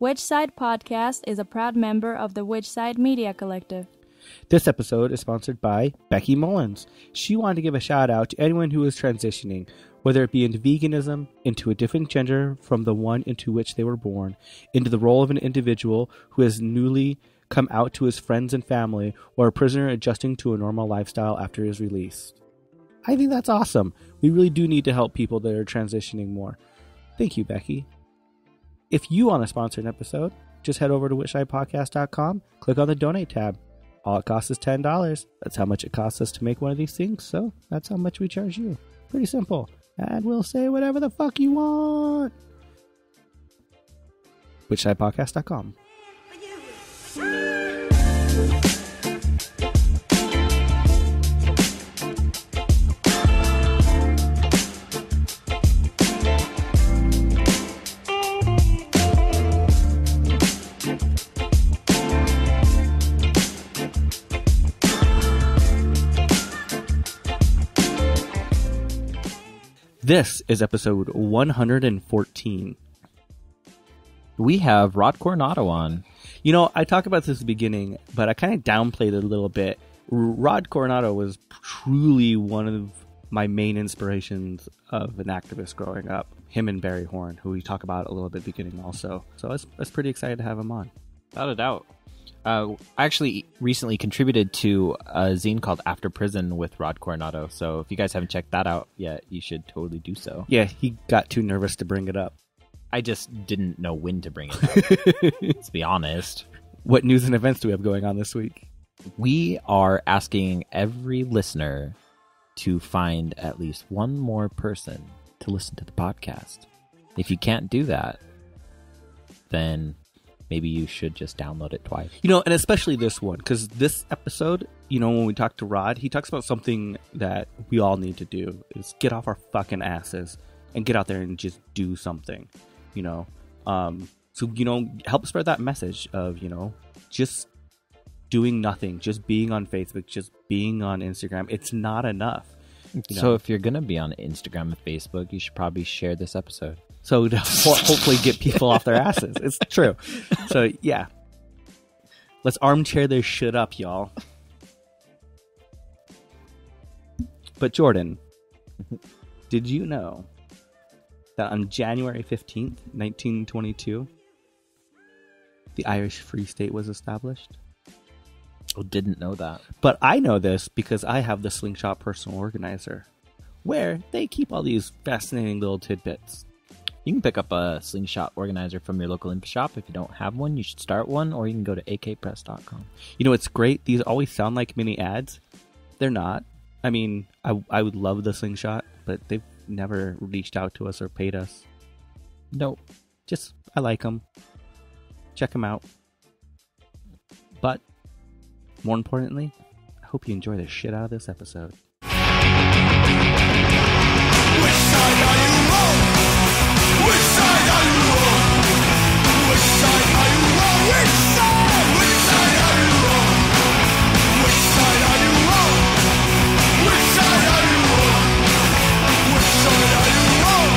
Which Side Podcast is a proud member of the Which Side Media Collective. This episode is sponsored by Becky Mullins. She wanted to give a shout out to anyone who is transitioning, whether it be into veganism, into a different gender from the one into which they were born, into the role of an individual who has newly come out to his friends and family, or a prisoner adjusting to a normal lifestyle after his release. I think that's awesome. We really do need to help people that are transitioning more. Thank you, Becky. If you want to sponsor an episode, just head over to whichsidepodcast.com, click on the donate tab. All it costs is $10. That's how much it costs us to make one of these things, so that's how much we charge you. Pretty simple. And we'll say whatever the fuck you want. whichsidepodcast.com. This is episode 114. We have Rod Coronado on. You know, I talked about this at the beginning, but I kind of downplayed it a little bit. Rod Coronado was truly one of my main inspirations of an activist growing up. Him and Barry Horn, who we talk about a little bit at the beginning also. So I was pretty excited to have him on. Without a doubt. I actually recently contributed to a zine called After Prison with Rod Coronado. So if you guys haven't checked that out yet, you should totally do so. Yeah, he got too nervous to bring it up. I just didn't know when to bring it up, let's be honest. What news and events do we have going on this week? We are asking every listener to find at least one more person to listen to the podcast. If you can't do that, then maybe you should just download it twice. You know, and especially this one, because this episode, you know, when we talk to Rod, he talks about something that we all need to do, is get off our fucking asses and get out there and just do something, you know. So, you know, help spread that message of, you know, just doing nothing, just being on Facebook, just being on Instagram. It's not enough. So if you're going to be on Instagram and Facebook, you should probably share this episode. So to hopefully get people off their asses. It's true. So, yeah. Let's armchair this shit up, y'all. But, Jordan, did you know that on January 15th, 1922, the Irish Free State was established? I didn't know that. But I know this because I have the Slingshot Personal Organizer, where they keep all these fascinating little tidbits. You can pick up a Slingshot organizer from your local info shop. If you don't have one, you should start one, or you can go to akpress.com. You know, it's great. These always sound like mini ads. They're not. I mean, I would love the Slingshot, but they've never reached out to us or paid us. Nope. Just, I like them. Check them out. But, more importantly, I hope you enjoy the shit out of this episode. Which side are you on? Which side are you on? Which side are you on? Which side? Which side are you on? Which side are you on? Which side are you on? Which side are you on?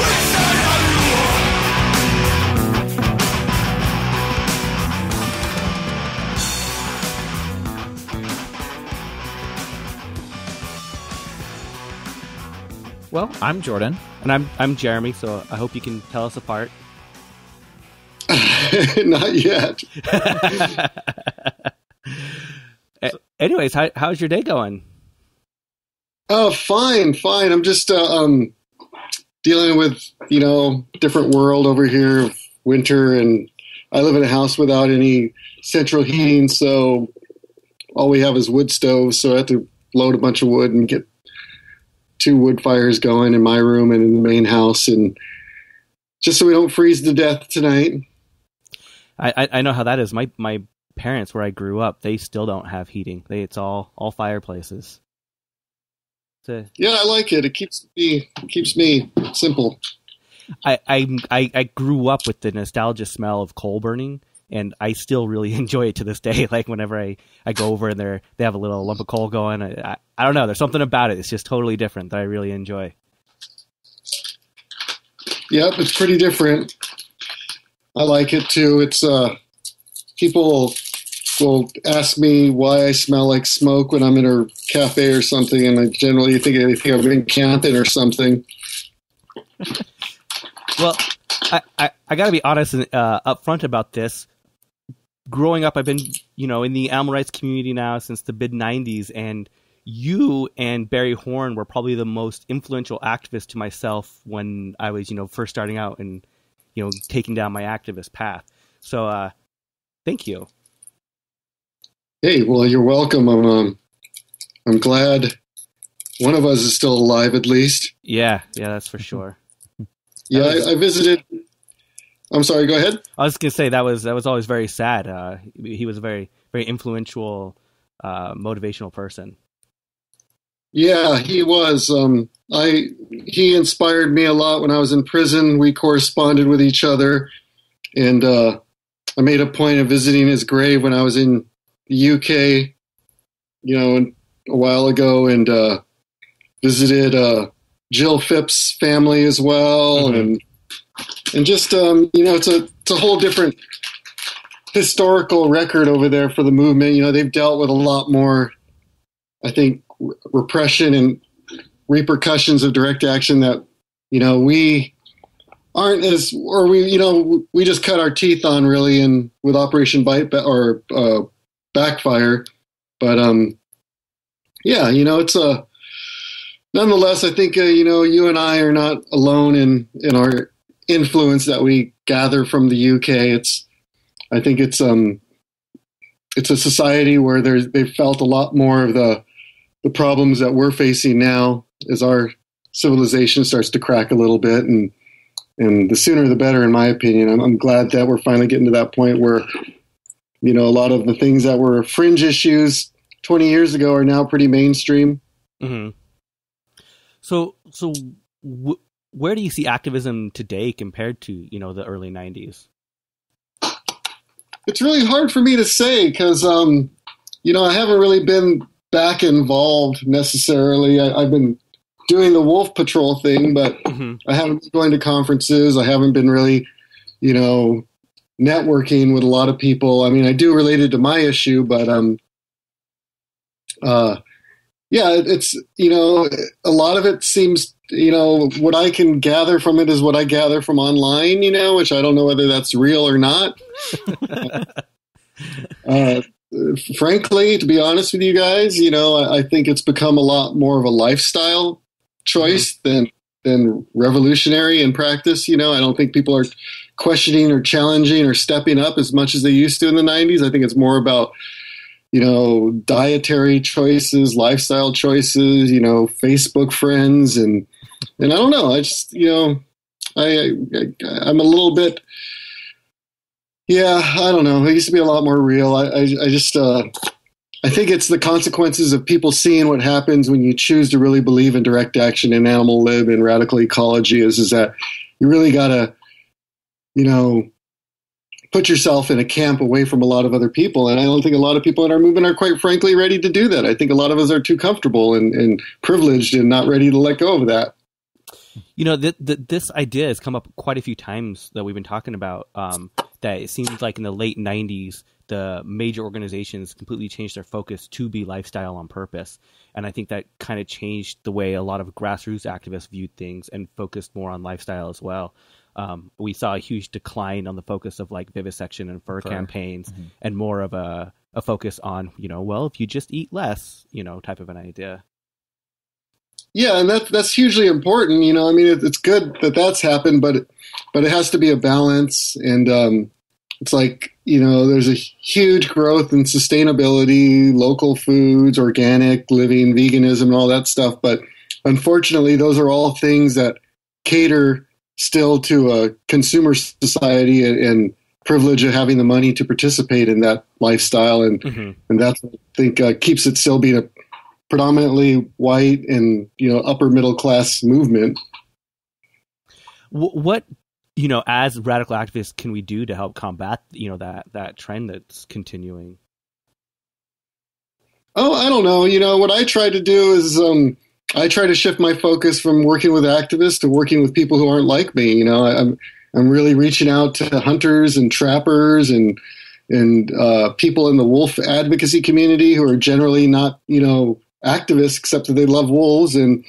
Which side are you on? Well, I'm Jordan. And I'm Jeremy, so I hope you can tell us apart. Not yet. Anyways, how's your day going? Fine. I'm just dealing with, you know, different world over here, winter, and I live in a house without any central heating, so all we have is wood stoves, so I have to load a bunch of wood and get 2 wood fires going in my room and in the main house, and just so we don't freeze to death tonight. I know how that is. My parents, where I grew up, they still don't have heating. It's all fireplaces. Yeah, I like it. It keeps me simple. I grew up with the nostalgia smell of coal burning, and I still really enjoy it to this day. Like whenever I go over and they have a little lump of coal going, I don't know. There's something about it. It's just totally different that I really enjoy. Yep, it's pretty different. I like it too. It's people will ask me why I smell like smoke when I'm in a cafe or something, and I generally think I'm in camping or something. Well, I got to be honest and upfront about this. Growing up, I've been, in the animal rights community now since the mid-'90s, and you and Barry Horn were probably the most influential activists to myself when I was, first starting out and, taking down my activist path. So, thank you. Hey, well, you're welcome. I'm glad one of us is still alive, at least. Yeah, that's for sure. Yeah, I visited. I'm sorry. Go ahead. I was gonna say that was always very sad. He was a very, very influential, motivational person. Yeah, he was. He inspired me a lot when I was in prison. We corresponded with each other, and I made a point of visiting his grave when I was in the UK, a while ago, and visited Jill Phipps' family as well, mm-hmm. and just it's a whole different historical record over there for the movement. They've dealt with a lot more, I think, repression and repercussions of direct action that we aren't as, or we just cut our teeth on really, and with Operation Backfire, but it's a. Nonetheless, I think you and I are not alone in our influence that we gather from the UK. I think it's a society where they've felt a lot more of the problems that we're facing now as our civilization starts to crack a little bit, and the sooner the better, in my opinion. I'm glad that we're finally getting to that point where a lot of the things that were fringe issues 20 years ago are now pretty mainstream. Mm-hmm. So where do you see activism today compared to, the early 90s? It's really hard for me to say because, I haven't really been back involved necessarily. I've been doing the Wolf Patrol thing, but mm-hmm. I haven't been going to conferences. I haven't been really, networking with a lot of people. I mean, I do related to my issue, but it's, a lot of it seems, what I can gather from it is what I gather from online, which I don't know whether that's real or not. Frankly, to be honest with you guys, I think it's become a lot more of a lifestyle choice than revolutionary in practice. I don't think people are questioning or challenging or stepping up as much as they used to in the 90s. I think it's more about dietary choices, lifestyle choices, Facebook friends, and I don't know. I just, I'm a little bit, I don't know. It used to be a lot more real. I just, I think it's the consequences of people seeing what happens when you choose to really believe in direct action and animal lib and radical ecology is that you really got to, put yourself in a camp away from a lot of other people. And I don't think a lot of people in our movement are quite frankly ready to do that. I think a lot of us are too comfortable and privileged and not ready to let go of that. This idea has come up quite a few times that we've been talking about, that it seems like in the late 90s, the major organizations completely changed their focus to be lifestyle on purpose. And I think that kind of changed the way a lot of grassroots activists viewed things and focused more on lifestyle as well. We saw a huge decline on the focus of like vivisection and fur campaigns, mm-hmm. and more of a focus on, if you just eat less, type of an idea. Yeah, and that's hugely important. I mean, it's good that that's happened, but it has to be a balance. And it's like, there's a huge growth in sustainability, local foods, organic living, veganism, and all that stuff. But unfortunately, those are all things that cater still to a consumer society and privilege of having the money to participate in that lifestyle. And mm-hmm. and that's, I think, keeps it still being a predominantly white and, upper middle class movement. What, as radical activists can we do to help combat, that trend that's continuing? Oh, I don't know. What I try to do is, I try to shift my focus from working with activists to working with people who aren't like me. I'm really reaching out to hunters and trappers and people in the wolf advocacy community who are generally not, activists, except that they love wolves, and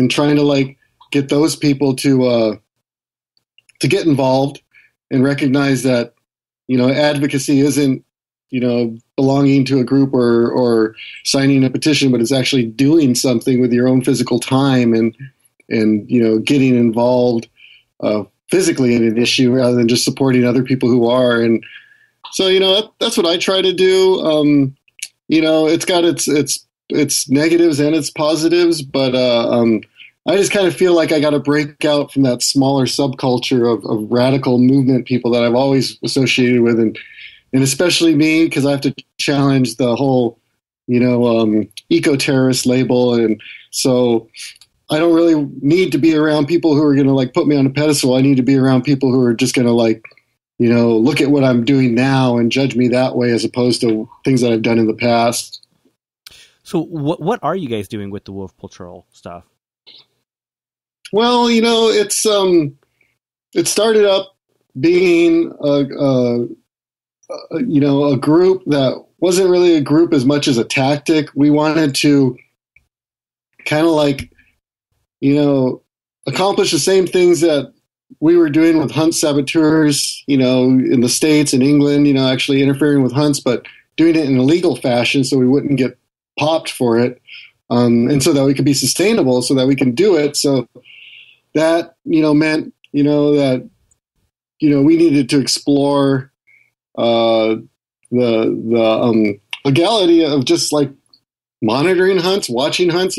trying to like get those people to get involved and recognize that, advocacy isn't, belonging to a group or signing a petition, but it's actually doing something with your own physical time and getting involved physically in an issue rather than just supporting other people who are. And so, that's what I try to do. It's got its negatives and its positives, but I just kind of feel like I got to break out from that smaller subculture of radical movement people that I've always associated with, and especially me, because I have to challenge the whole, eco-terrorist label. And so I don't really need to be around people who are going to like put me on a pedestal. I need to be around people who are just going to like, look at what I'm doing now and judge me that way, as opposed to things that I've done in the past. So what are you guys doing with the Wolf Patrol stuff? Well, it's it started up being a group that wasn't really a group as much as a tactic. We wanted to kind of like, accomplish the same things that we were doing with hunt saboteurs, in the States and England, actually interfering with hunts, but doing it in a legal fashion so we wouldn't get popped for it. And so that we could be sustainable, so that we can do it. So that, meant, that, we needed to explore the legality of just like monitoring hunts, watching hunts,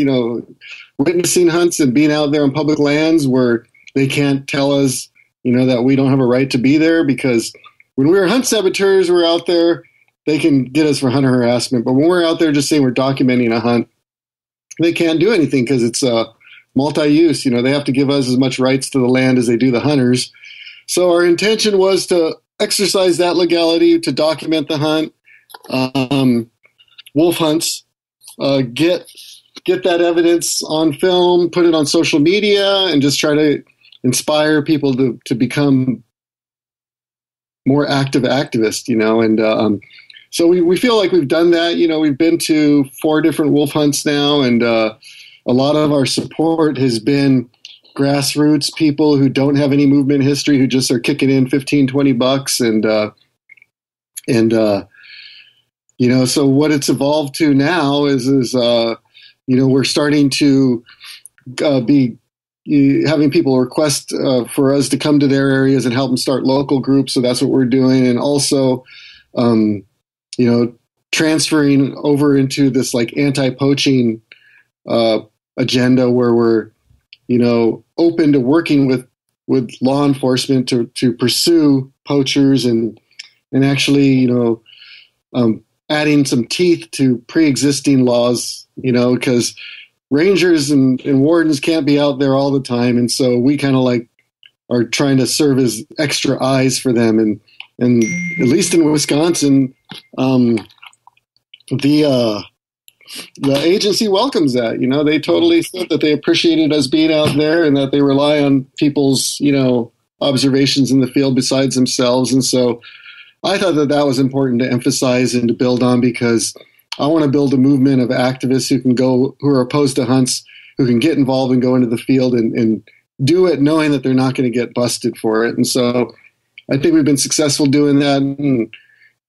witnessing hunts, and being out there on public lands where they can't tell us, that we don't have a right to be there. Because when we were hunt saboteurs, we're out there, they can get us for hunter harassment. But when we're out there just saying we're documenting a hunt, they can't do anything because it's multi-use. They have to give us as much rights to the land as they do the hunters. So our intention was to exercise that legality, to document the hunt, wolf hunts, get that evidence on film, put it on social media, and just try to inspire people to become more active activists, and so we feel like we've done that. We've been to 4 different wolf hunts now, and a lot of our support has been grassroots people who don't have any movement history, who just are kicking in $15-20, and so what it's evolved to now is we're starting to be having people request for us to come to their areas and help them start local groups. So that's what we're doing. And also, transferring over into this like anti-poaching agenda where we're, open to working with law enforcement to pursue poachers and actually, adding some teeth to pre-existing laws, because rangers and wardens can't be out there all the time. And so we kind of like are trying to serve as extra eyes for them. And at least in Wisconsin, the agency welcomes that. They totally said that they appreciated us being out there and that they rely on people's, observations in the field besides themselves. And so I thought that was important to emphasize and to build on, because I want to build a movement of activists who are opposed to hunts, who can get involved and go into the field and do it knowing that they're not going to get busted for it. And so I think we've been successful doing that. And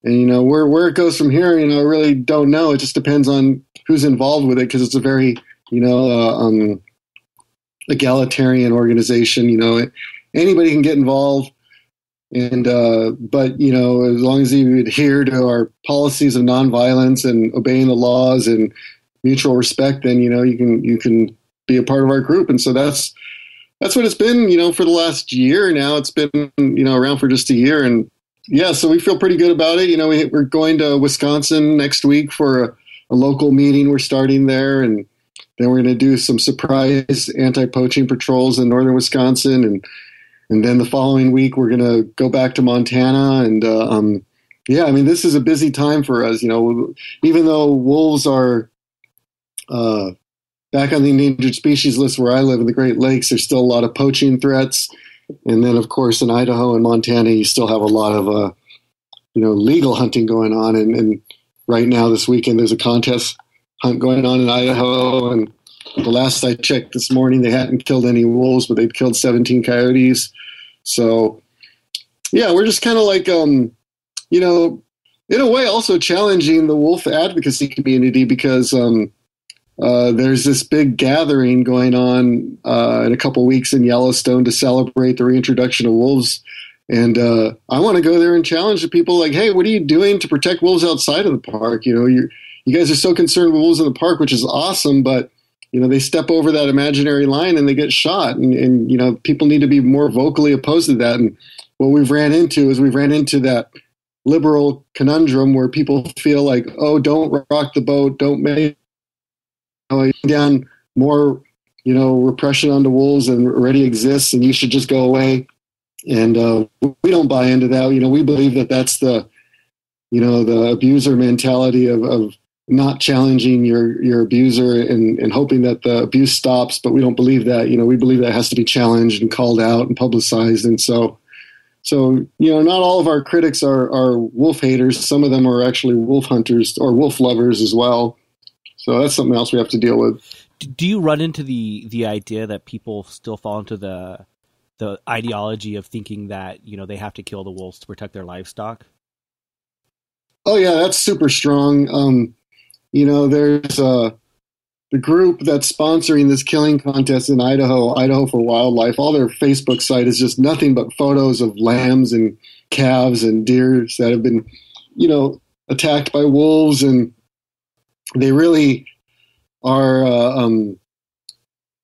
where it goes from here, I really don't know. It just depends on who's involved with it, because it's a very, egalitarian organization. Anybody can get involved. And, but, as long as you adhere to our policies of nonviolence and obeying the laws and mutual respect, then, you can be a part of our group. And so that's what it's been, for the last year now. It's been, around for just a year. And yeah, so we feel pretty good about it. We're going to Wisconsin next week for a local meeting. We're starting there, and then we're going to do some surprise anti-poaching patrols in northern Wisconsin. And then the following week, we're going to go back to Montana. And, this is a busy time for us. Even though wolves are back on the endangered species list where I live in the Great Lakes, there's still a lot of poaching threats. And then, of course, in Idaho and Montana, you still have a lot of, legal hunting going on. And right now, this weekend, there's a contest hunt going on in Idaho. And the last I checked this morning, they hadn't killed any wolves, but they'd killed 17 coyotes. So, yeah, we're just kind of like, in a way, also challenging the wolf advocacy community because there's this big gathering going on in a couple weeks in Yellowstone to celebrate the reintroduction of wolves. And I want to go there and challenge the people like, hey, what are you doing to protect wolves outside of the park? You guys are so concerned with wolves in the park, which is awesome, but they step over that imaginary line and they get shot. And people need to be more vocally opposed to that. And what we've ran into that liberal conundrum where people feel like, oh, don't rock the boat, don't make down more, repression onto wolves than already exists, and you should just go away. And we don't buy into that. We believe that that's the abuser mentality of not challenging your abuser and hoping that the abuse stops. But we don't believe that. We believe that has to be challenged and called out and publicized. And so not all of our critics are wolf haters. Some of them are actually wolf hunters or wolf lovers as well. So that's something else we have to deal with. Do you run into the idea that people still fall into the ideology of thinking that, they have to kill the wolves to protect their livestock? Oh, yeah, that's super strong. There's the group that's sponsoring this killing contest in Idaho for Wildlife. All their Facebook site is just nothing but photos of lambs and calves and deer that have been, attacked by wolves. And they really are,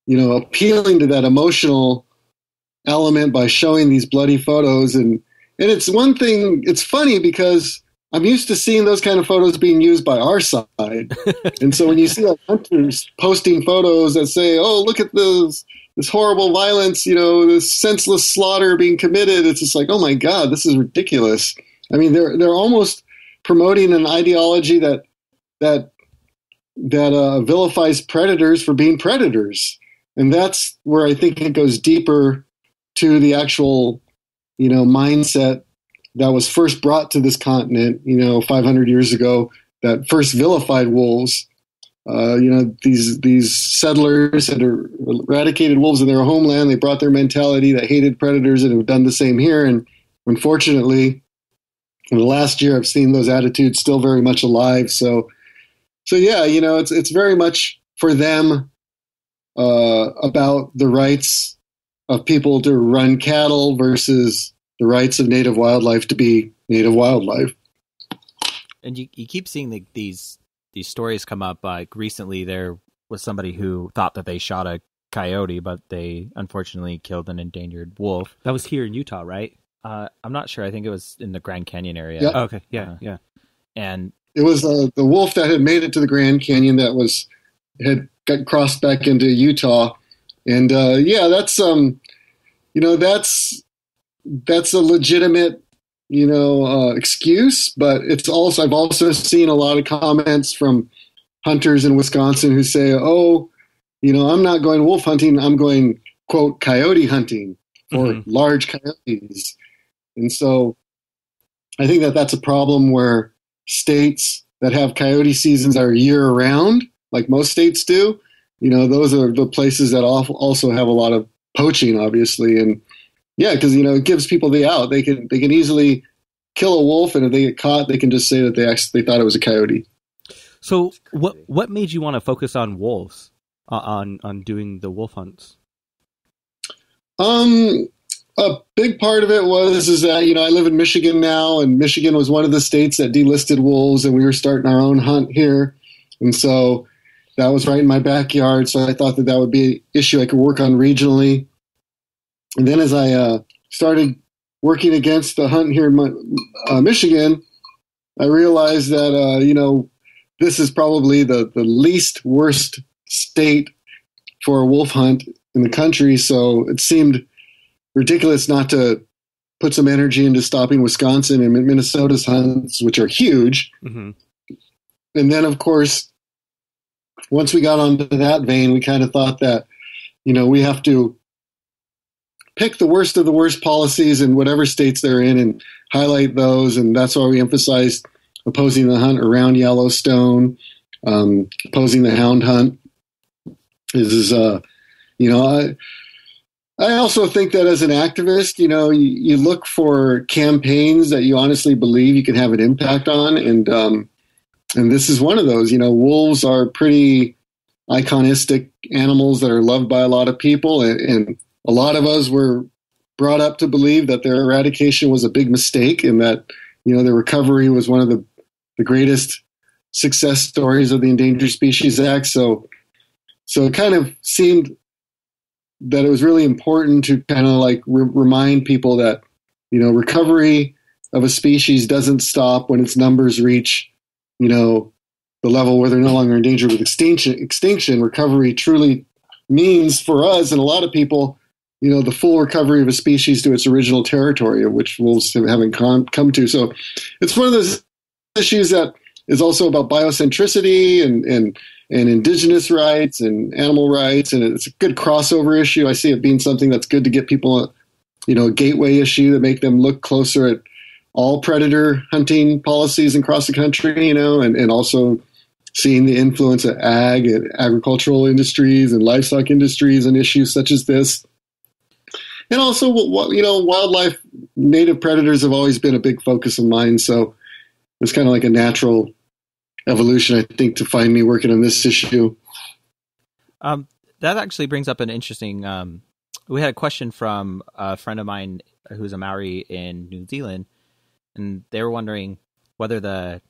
appealing to that emotional element by showing these bloody photos. And it's one thing, it's funny because I'm used to seeing those kind of photos being used by our side. And so when you see like hunters posting photos that say, oh, look at this horrible violence, this senseless slaughter being committed, it's just like, oh my God, this is ridiculous. I mean, they're almost promoting an ideology that vilifies predators for being predators. And that's where I think it goes deeper to the actual, mindset that was first brought to this continent, 500 years ago, that first vilified wolves. These settlers had eradicated wolves in their homeland. They brought their mentality that hated predators and have done the same here. And unfortunately, in the last year, I've seen those attitudes still very much alive. So yeah, it's very much for them about the rights of people to run cattle versus the rights of native wildlife to be native wildlife. And you keep seeing these stories come up. Like recently, there was somebody who thought that they shot a coyote, but they unfortunately killed an endangered wolf. That was here in Utah, right? I'm not sure. I think it was in the Grand Canyon area. Yep. Oh, okay, yeah. And it was the wolf that had made it to the Grand Canyon that had got crossed back into Utah. And that's a legitimate, excuse, but I've also seen a lot of comments from hunters in Wisconsin who say, oh, I'm not going wolf hunting. I'm going, quote, coyote hunting for large coyotes. And so I think that that's a problem where states that have coyote seasons are year round, like most states do, those are the places that also have a lot of poaching, obviously. And yeah, because, it gives people the out. They can easily kill a wolf, and if they get caught, they can just say that they thought it was a coyote. So what made you want to focus on wolves, on doing the wolf hunts? A big part of it is that, I live in Michigan now, and Michigan was one of the states that delisted wolves, and we were starting our own hunt here. And so that was right in my backyard. So I thought that would be an issue I could work on regionally. And then as I started working against the hunt here in Michigan, I realized that, this is probably the least worst state for a wolf hunt in the country. So it seemed ridiculous not to put some energy into stopping Wisconsin and Minnesota's hunts, which are huge. Mm-hmm. And then, of course, once we got onto that vein, we kind of thought that, we have to pick the worst of the worst policies in whatever states they're in and highlight those. And that's why we emphasized opposing the hunt around Yellowstone, opposing the hound hunt. I also think that as an activist, you look for campaigns that you honestly believe you can have an impact on. And this is one of those. Wolves are pretty iconistic animals that are loved by a lot of people. And a lot of us were brought up to believe that their eradication was a big mistake and that, their recovery was one of the greatest success stories of the Endangered Species Act. So it kind of seemed that it was really important to kind of like remind people that, recovery of a species doesn't stop when its numbers reach, the level where they're no longer endangered with extinction. Recovery truly means for us and a lot of people, the full recovery of a species to its original territory, of which wolves haven't come to. So it's one of those issues that is also about biocentricity and indigenous rights and animal rights. And it's a good crossover issue. I see it being something that's good to get people, a gateway issue to make them look closer at all predator hunting policies across the country, and also seeing the influence of ag and agricultural industries and livestock industries and issues such as this. And also, wildlife, native predators have always been a big focus of mine. So it's kind of like a natural evolution, I think, to find me working on this issue. That actually brings up an interesting, we had a question from a friend of mine who's a Maori in New Zealand, and they were wondering whether the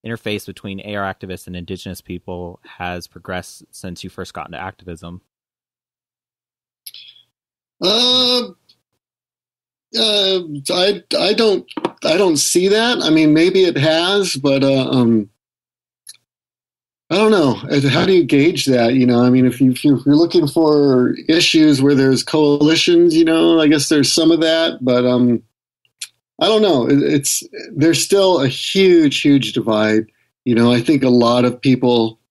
interface between AR activists and Indigenous people has progressed since you first got into activism. I don't see that. I mean, maybe it has, but I don't know. How do you gauge that? I mean, if you're looking for issues where there's coalitions, I guess there's some of that, but I don't know. There's still a huge, huge divide. I think a lot of people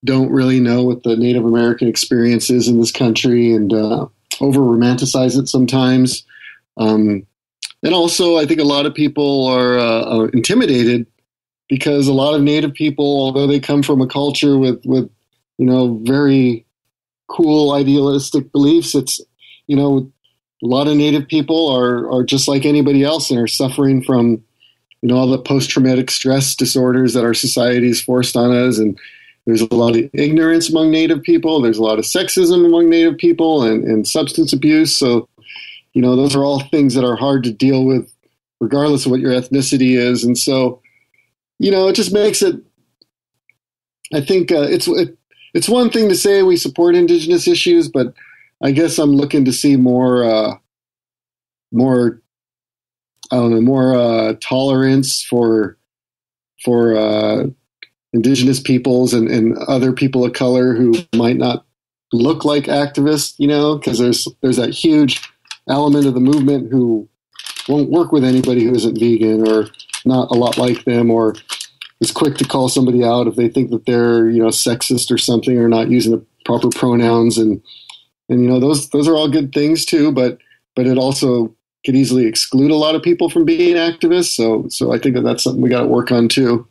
don't really know what the Native American experience is in this country and over romanticize it sometimes. And also, I think a lot of people are intimidated because a lot of Native people, although they come from a culture with very cool idealistic beliefs, it's, a lot of Native people are just like anybody else and are suffering from, all the post-traumatic stress disorders that our society has forced on us. And there's a lot of ignorance among Native people. There's a lot of sexism among Native people and substance abuse. So, those are all things that are hard to deal with regardless of what your ethnicity is. And so, it just makes it, I think it's one thing to say we support Indigenous issues, but I guess I'm looking to see more tolerance for Indigenous peoples and other people of color who might not look like activists, because there's that huge element of the movement who won't work with anybody who isn't vegan or not a lot like them, or is quick to call somebody out if they think that they're, sexist or something, or not using the proper pronouns. And those are all good things too, but it also could easily exclude a lot of people from being activists. So I think that's something we got to work on too.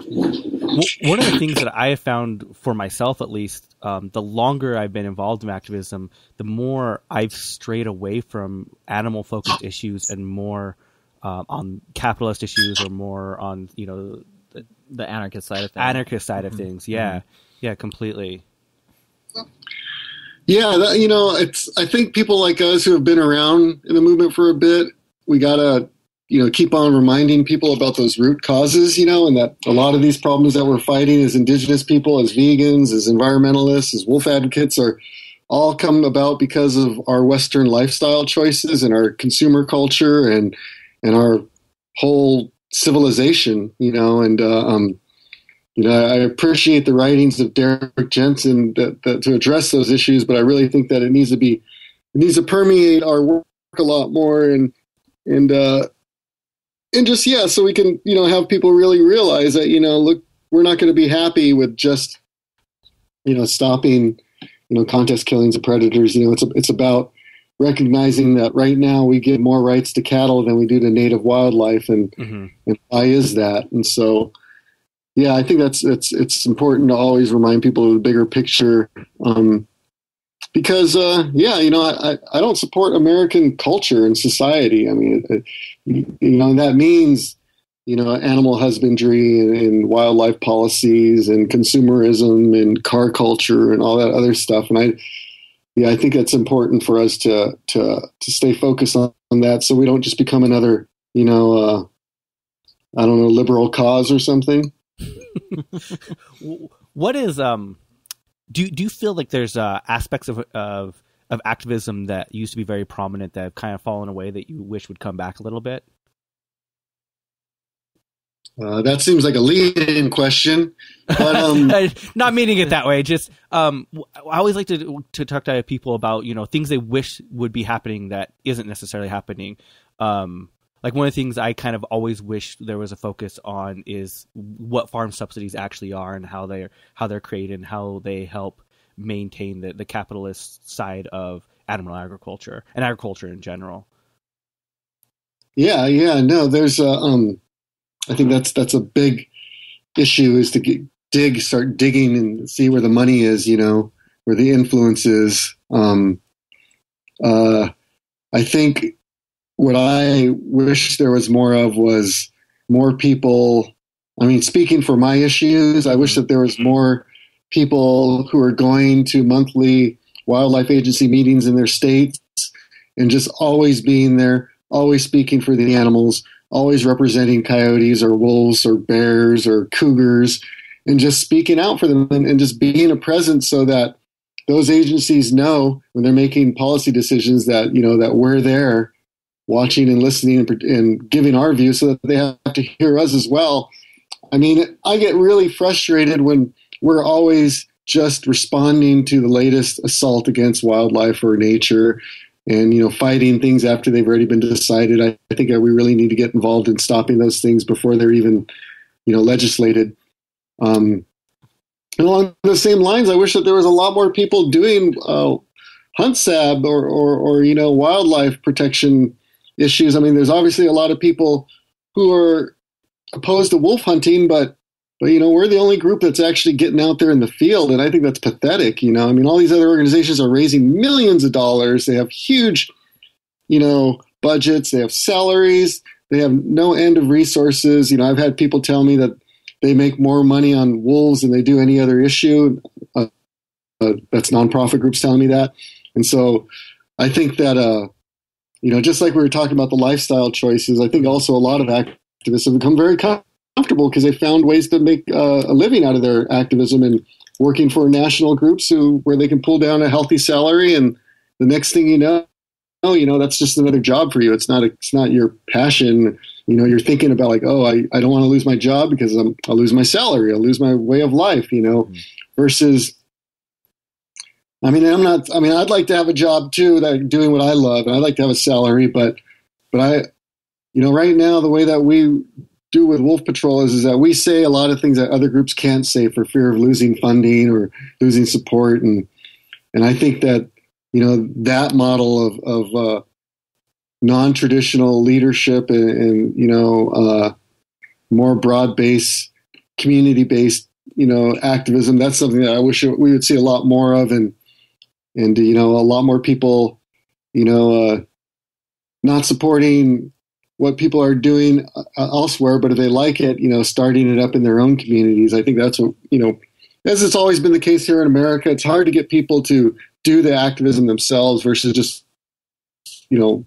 One of the things that I have found for myself, at least, the longer I've been involved in activism, the more I've strayed away from animal-focused issues and more on capitalist issues, or more on the anarchist side of things. Yeah, yeah, completely. Yeah, I think people like us who have been around in the movement for a bit, we gotta keep on reminding people about those root causes, and that a lot of these problems that we're fighting as Indigenous people, as vegans, as environmentalists, as wolf advocates are all come about because of our Western lifestyle choices and our consumer culture and our whole civilization, I appreciate the writings of Derek Jensen that to address those issues, but I really think that it needs to permeate our work a lot more and just, so we can, have people really realize that, look, we're not going to be happy with just, stopping, contest killings of predators. It's about recognizing that right now we give more rights to cattle than we do to native wildlife, and why is that? And so, yeah, I think it's important to always remind people of the bigger picture, because I don't support American culture and society. I mean, that means animal husbandry and wildlife policies and consumerism and car culture and all that other stuff. And I think it's important for us to stay focused on that, so we don't just become another, liberal cause or something. What is do you feel like there's aspects of activism that used to be very prominent that have kind of fallen away that you wish would come back a little bit? That seems like a lead-in question, but not meaning it that way. Just I always like to talk to people about things they wish would be happening that isn't necessarily happening. Like one of the things I kind of always wish there was a focus on is what farm subsidies actually are and how they're created and how they help maintain the capitalist side of animal agriculture and agriculture in general. Yeah, no, there's I think that's a big issue, is to start digging and see where the money is, where the influence is. I think what I wish there was more of was more people. I mean, speaking for my issues, I wish that there was more people who are going to monthly wildlife agency meetings in their states and just always being there, always speaking for the animals, always representing coyotes or wolves or bears or cougars, and just speaking out for them and just being a presence, so that those agencies know when they're making policy decisions that, that we're there watching and listening and giving our view, so that they have to hear us as well. I mean, I get really frustrated when we're always just responding to the latest assault against wildlife or nature, and, fighting things after they've already been decided. I think that we really need to get involved in stopping those things before they're even, legislated. And along the same lines, I wish that there was a lot more people doing hunt sab or wildlife protection issues. I mean, there's obviously a lot of people who are opposed to wolf hunting, but we're the only group that's actually getting out there in the field, and I think that's pathetic. I mean, all these other organizations are raising millions of dollars. They have huge, budgets. They have salaries. They have no end of resources. I've had people tell me that they make more money on wolves than they do any other issue. That's nonprofit groups telling me that. And so I think that, just like we were talking about the lifestyle choices, I think also a lot of activists have become very comfortable because they found ways to make a living out of their activism and working for national groups where they can pull down a healthy salary, and the next thing you know, that's just another job for you. It's not your passion. You're thinking about like, oh, I don't want to lose my job because I'll lose my salary, I'll lose my way of life, versus, I'd like to have a job too, that doing what I love, and I'd like to have a salary, but I, right now, the way that we do with Wolf Patrol is that we say a lot of things that other groups can't say for fear of losing funding or losing support. And I think that, that model of non-traditional leadership and more broad-based, community-based, activism, that's something that I wish we would see a lot more of, and a lot more people, not supporting what people are doing elsewhere, but if they like it, starting it up in their own communities. I think that's what, as it's always been the case here in America, it's hard to get people to do the activism themselves versus just,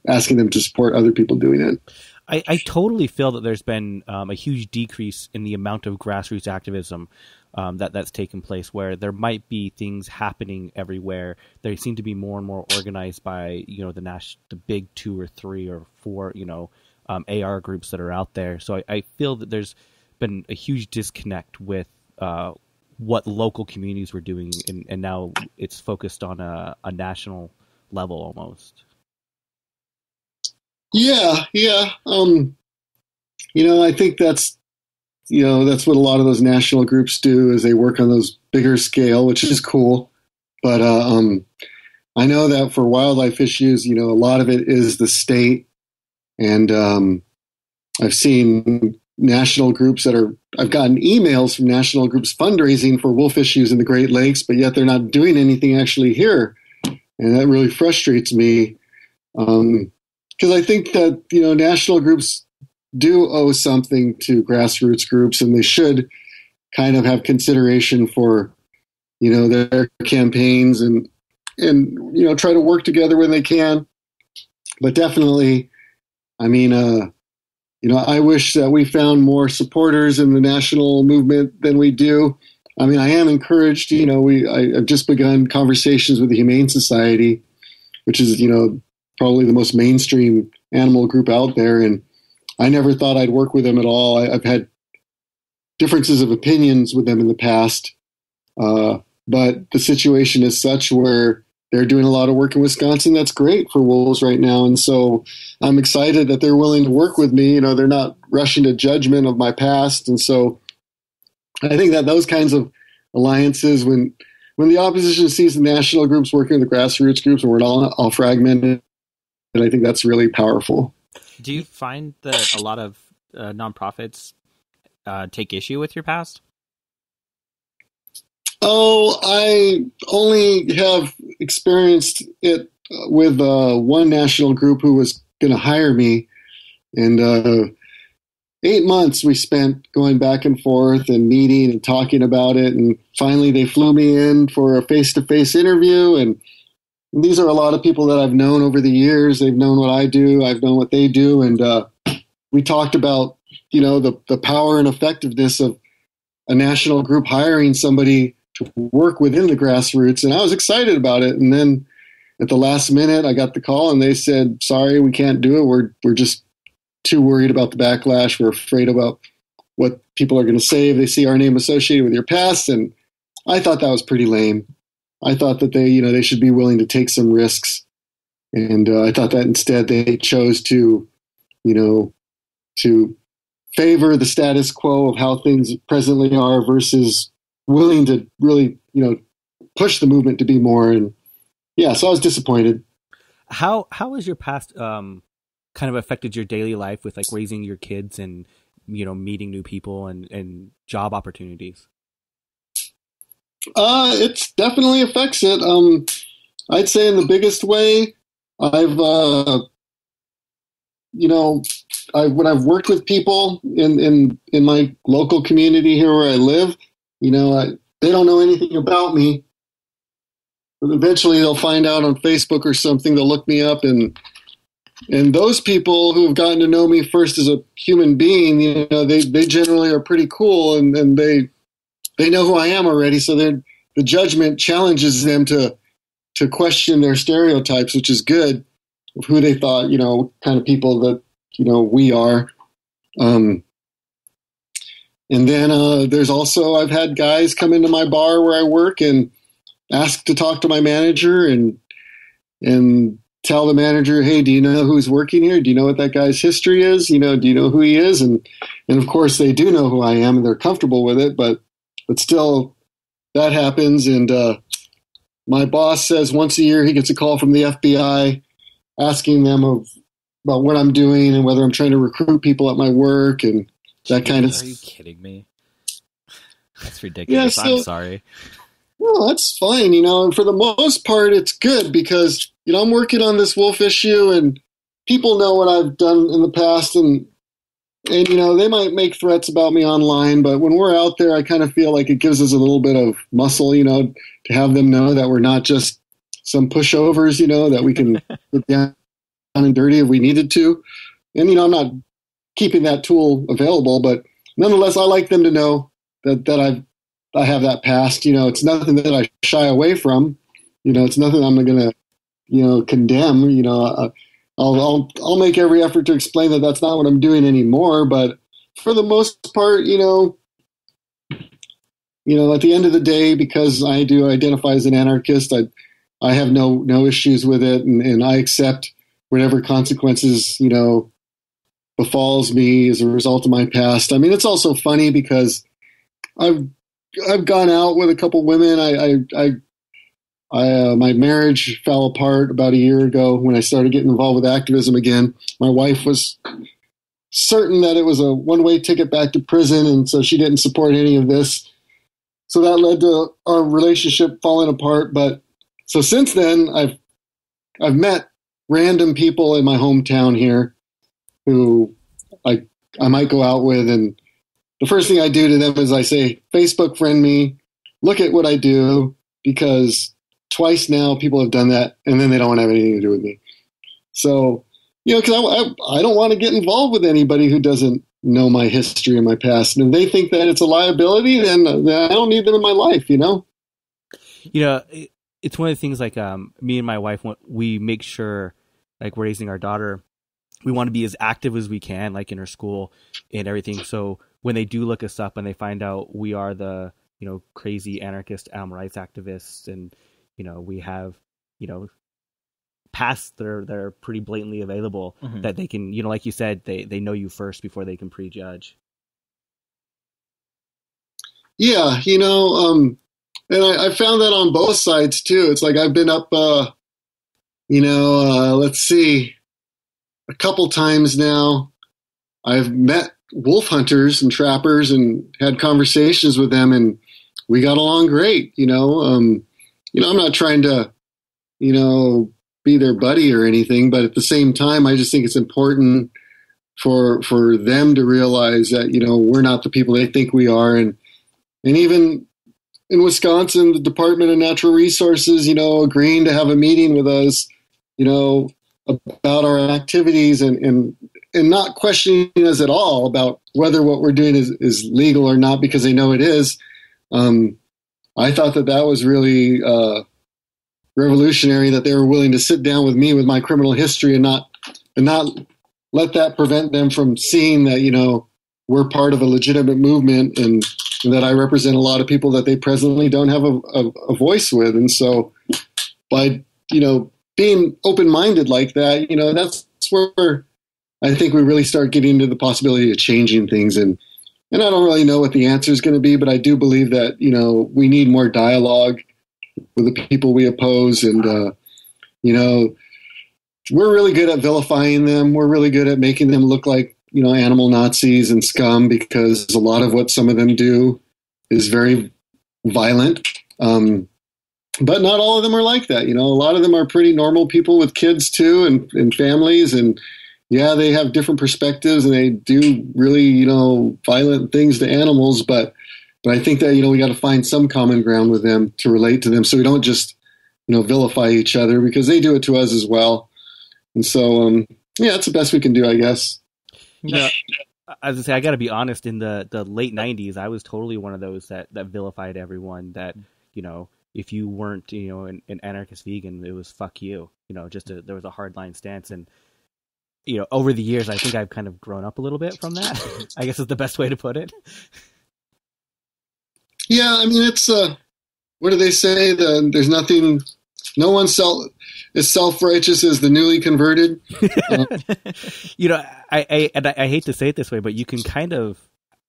asking them to support other people doing it. I totally feel that there's been a huge decrease in the amount of grassroots activism that's taken place, where there might be things happening everywhere. They seem to be more and more organized by, the big 2 or 3 or 4, AR groups that are out there. So I feel that there's been a huge disconnect with what local communities were doing, and now it's focused on a national level almost. Yeah. I think that's what a lot of those national groups do, is they work on those bigger scale, which is cool. But I know that for wildlife issues, a lot of it is the state. And I've seen national groups I've gotten emails from national groups fundraising for wolf issues in the Great Lakes, but yet they're not doing anything actually here. And that really frustrates me. Because I think that, national groups do owe something to grassroots groups, and they should kind of have consideration for, their campaigns and try to work together when they can. But definitely, I wish that we found more supporters in the national movement than we do. I am encouraged. I've just begun conversations with the Humane Society, which is, probably the most mainstream animal group out there. And I never thought I'd work with them at all. I've had differences of opinions with them in the past. But the situation is such where they're doing a lot of work in Wisconsin. That's great for wolves right now. And so I'm excited that they're willing to work with me. They're not rushing to judgment of my past. And so I think that those kinds of alliances, when the opposition sees the national groups working with the grassroots groups and we're all fragmented, and I think that's really powerful. Do you find that a lot of nonprofits take issue with your past? Oh, I only have experienced it with one national group who was going to hire me. And 8 months we spent going back and forth and meeting and talking about it. And finally they flew me in for a face-to-face interview. And these are a lot of people that I've known over the years. They've known what I do. I've known what they do. And we talked about, the power and effectiveness of a national group hiring somebody to work within the grassroots. And I was excited about it. And then at the last minute, I got the call and they said, sorry, we can't do it. We're just too worried about the backlash. We're afraid about what people are going to say if they see our name associated with your past. And I thought that was pretty lame. I thought that they should be willing to take some risks. And I thought that instead they chose to favor the status quo of how things presently are versus willing to really, push the movement to be more. And yeah, so I was disappointed. How has your past kind of affected your daily life with like raising your kids and, meeting new people and job opportunities? It definitely affects it. I'd say in the biggest way, when I've worked with people in my local community here where I live, they don't know anything about me. But eventually they'll find out on Facebook or something. They'll look me up, and those people who have gotten to know me first as a human being, they generally are pretty cool, and they know who I am already. So the judgment challenges them to question their stereotypes, which is good, of who they thought, kind of people that, we are. And then there's also, I've had guys come into my bar where I work and ask to talk to my manager and tell the manager, hey, do you know who's working here? Do you know what that guy's history is? Do you know who he is? And of course they do know who I am and they're comfortable with it, but still that happens. And my boss says once a year he gets a call from the FBI asking them about what I'm doing and whether I'm trying to recruit people at my work and that kind of stuff. Are you kidding me? That's ridiculous. Yeah, so, I'm sorry. No, that's fine. For the most part, it's good because, I'm working on this wolf issue and people know what I've done in the past and they might make threats about me online, but when we're out there, I kind of feel like it gives us a little bit of muscle, to have them know that we're not just some pushovers, that we can get down and dirty if we needed to. And, I'm not keeping that tool available, but nonetheless, I like them to know that I have that past. It's nothing that I shy away from. It's nothing I'm going to, condemn. I'll make every effort to explain that that's not what I'm doing anymore. But for the most part, at the end of the day, because I do identify as an anarchist, I have no issues with it, and I accept whatever consequences befalls me as a result of my past. It's also funny because I've gone out with a couple women. my marriage fell apart about a year ago when I started getting involved with activism again. My wife was certain that it was a one-way ticket back to prison, and so she didn't support any of this. So that led to our relationship falling apart. But so since then, I've met random people in my hometown here who I might go out with, and the first thing I do to them is I say, Facebook friend me, look at what I do, because twice now people have done that, and then they don't want to have anything to do with me. So, because I don't want to get involved with anybody who doesn't know my history and my past. And if they think that it's a liability, then I don't need them in my life, It's one of the things like me and my wife, we make sure, like, we're raising our daughter, we want to be as active as we can, like in her school and everything. So when they do look us up and they find out we are the, crazy anarchist animal rights activists, and, we have, pasts that are pretty blatantly available, that they can, like you said, they know you first before they can prejudge. Yeah, and I found that on both sides too. It's like I've been up, let's see, a couple times now. I've met wolf hunters and trappers and had conversations with them, and we got along great. I'm not trying to, be their buddy or anything, but at the same time, I just think it's important for them to realize that, we're not the people they think we are. And even in Wisconsin, the Department of Natural Resources, agreeing to have a meeting with us, about our activities and not questioning us at all about whether what we're doing is legal or not, because they know it is. I thought that was really revolutionary, that they were willing to sit down with me with my criminal history and not let that prevent them from seeing that, we're part of a legitimate movement, and that I represent a lot of people that they presently don't have a voice with. And so by, being open-minded like that, that's where I think we really start getting into the possibility of changing things. And I don't really know what the answer is going to be, but I do believe that, we need more dialogue with the people we oppose. And, we're really good at vilifying them. We're really good at making them look like, animal Nazis and scum, because a lot of what some of them do is very violent. But not all of them are like that. A lot of them are pretty normal people with kids too, and families. And yeah, they have different perspectives, and they do really, violent things to animals. But I think that, we got to find some common ground with them to relate to them, so we don't just, vilify each other, because they do it to us as well. And so, that's the best we can do, I guess. As I say, I got to be honest. In the late '90s, I was totally one of those that vilified everyone. That if you weren't an anarchist vegan, it was fuck you. There was a hardline stance, and over the years, I think I've kind of grown up a little bit from that. I guess is the best way to put it. Yeah, I mean, it's what do they say? There's nothing. No one is self-righteous as the newly converted. I hate to say it this way, but you can kind of,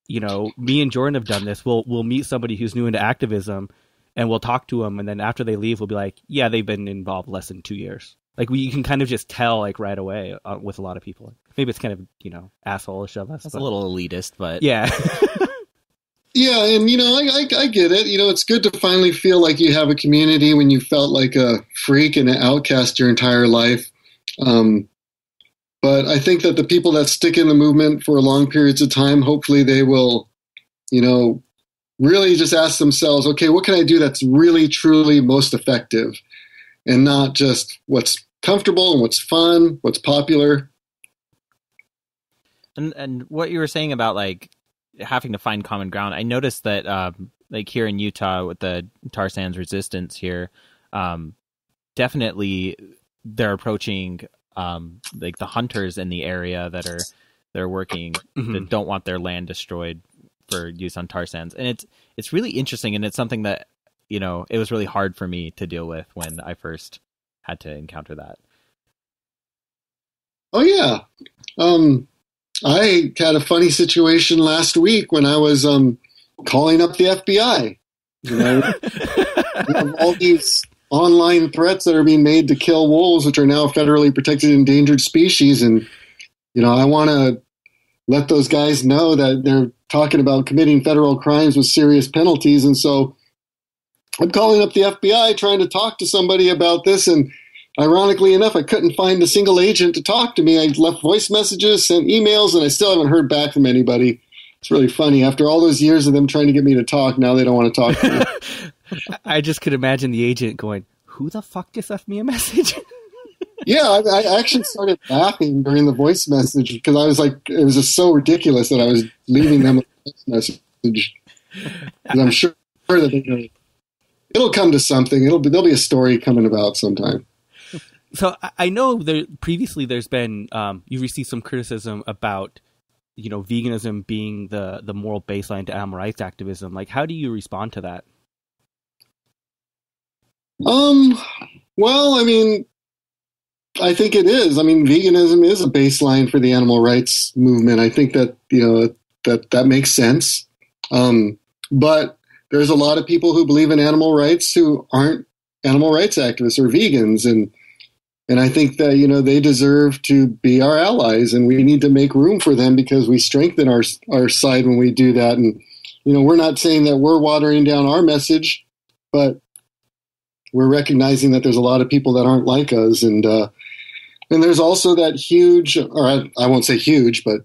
me and Jordan have done this. We'll meet somebody who's new into activism, and we'll talk to them, and then after they leave, we'll be like, yeah, they've been involved less than 2 years. Like, you can kind of just tell, like, right away with a lot of people. Maybe it's kind of, asshole-ish of us. That's a little elitist, but... Yeah. Yeah, and, I get it. It's good to finally feel like you have a community when you felt like a freak and an outcast your entire life. But I think that the people that stick in the movement for long periods of time, hopefully they will, really just ask themselves, okay, what can I do that's really, truly most effective? And not just what's comfortable and what's fun, what's popular. And what you were saying about, like, having to find common ground, I noticed that like here in Utah with the tar sands resistance here, definitely they're approaching like the hunters in the area they're working that don't want their land destroyed for use on tar sands. And it's really interesting, and it's something that it was really hard for me to deal with when I first had to encounter that. Oh yeah. I had a funny situation last week when I was calling up the FBI. We have all these online threats that are being made to kill wolves, which are now federally protected endangered species. And, I want to let those guys know that they're talking about committing federal crimes with serious penalties. And so I'm calling up the FBI trying to talk to somebody about this. And ironically enough, I couldn't find a single agent to talk to me. I left voice messages, sent emails, and I still haven't heard back from anybody. It's really funny. After all those years of them trying to get me to talk, now they don't want to talk to me. I just could imagine the agent going, "Who the fuck just left me a message?" Yeah, I actually started laughing during the voice message because I was like, it was just so ridiculous that I was leaving them a voice message. And I'm sure that it'll come to something. There'll be a story coming about sometime. So I know previously there's been you received some criticism about veganism being the moral baseline to animal rights activism. Like, how do you respond to that? Well, I mean, I think it is. I mean, veganism is a baseline for the animal rights movement. I think that that makes sense. But there's a lot of people who believe in animal rights who aren't animal rights activists or vegans, and I think that they deserve to be our allies, and we need to make room for them because we strengthen our side when we do that. And we're not saying that we're watering down our message, but we're recognizing that there's a lot of people that aren't like us, and there's also that huge, or I won't say huge, but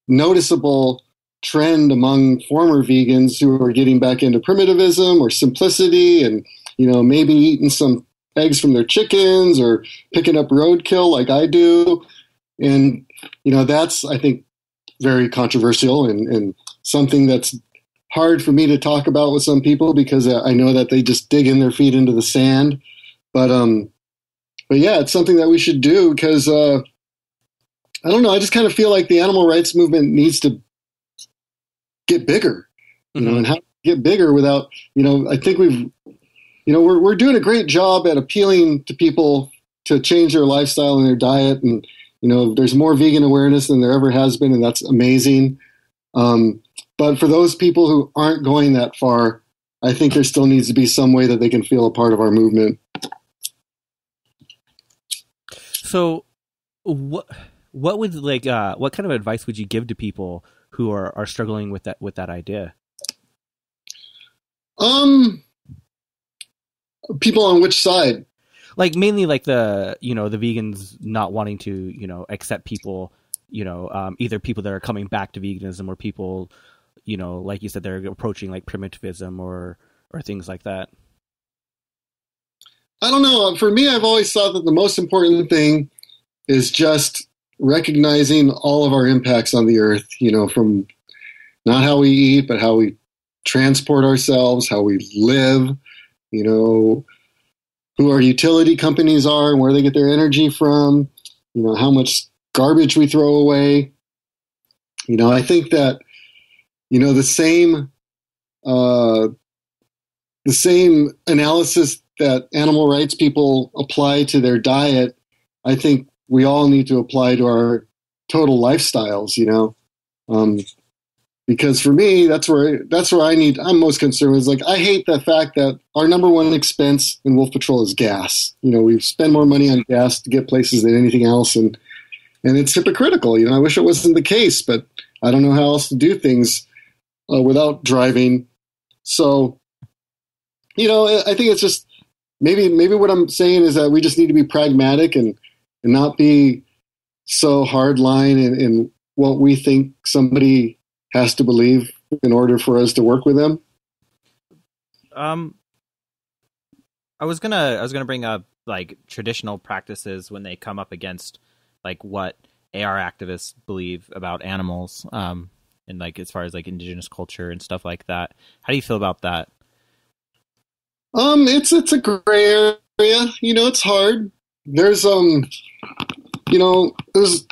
noticeable trend among former vegans who are getting back into primitivism or simplicity, and maybe eating some eggs from their chickens or picking up roadkill like I do. And, that's, I think, very controversial and something that's hard for me to talk about with some people because I know that they just dig in their feet into the sand. But yeah, it's something that we should do because, I don't know, I just kind of feel like the animal rights movement needs to get bigger, and how to get bigger without, I think we're doing a great job at appealing to people to change their lifestyle and their diet. And, there's more vegan awareness than there ever has been, and that's amazing. But for those people who aren't going that far, I think there still needs to be some way that they can feel a part of our movement. So what would what kind of advice would you give to people who are struggling with that idea? People on which side? Like mainly like the vegans not wanting to, accept people, either people that are coming back to veganism or people, like you said, they're approaching like primitivism or things like that. I don't know. For me, I've always thought that the most important thing is just recognizing all of our impacts on the earth, from not how we eat, but how we transport ourselves, how we live, who our utility companies are and where they get their energy from, how much garbage we throw away. I think that, the same analysis that animal rights people apply to their diet, I think we all need to apply to our total lifestyles, because for me, that's where I'm most concerned is I hate the fact that our number one expense in Wolf Patrol is gas. We spend more money on gas to get places than anything else. And it's hypocritical. I wish it wasn't the case, but I don't know how else to do things without driving. So, I think it's just maybe what I'm saying is that we just need to be pragmatic and not be so hardline in what we think somebody has to believe in order for us to work with them. I was gonna bring up like traditional practices when they come up against like what AR activists believe about animals, and like as far as like indigenous culture and stuff like that. How do you feel about that? It's a gray area. It's hard. There's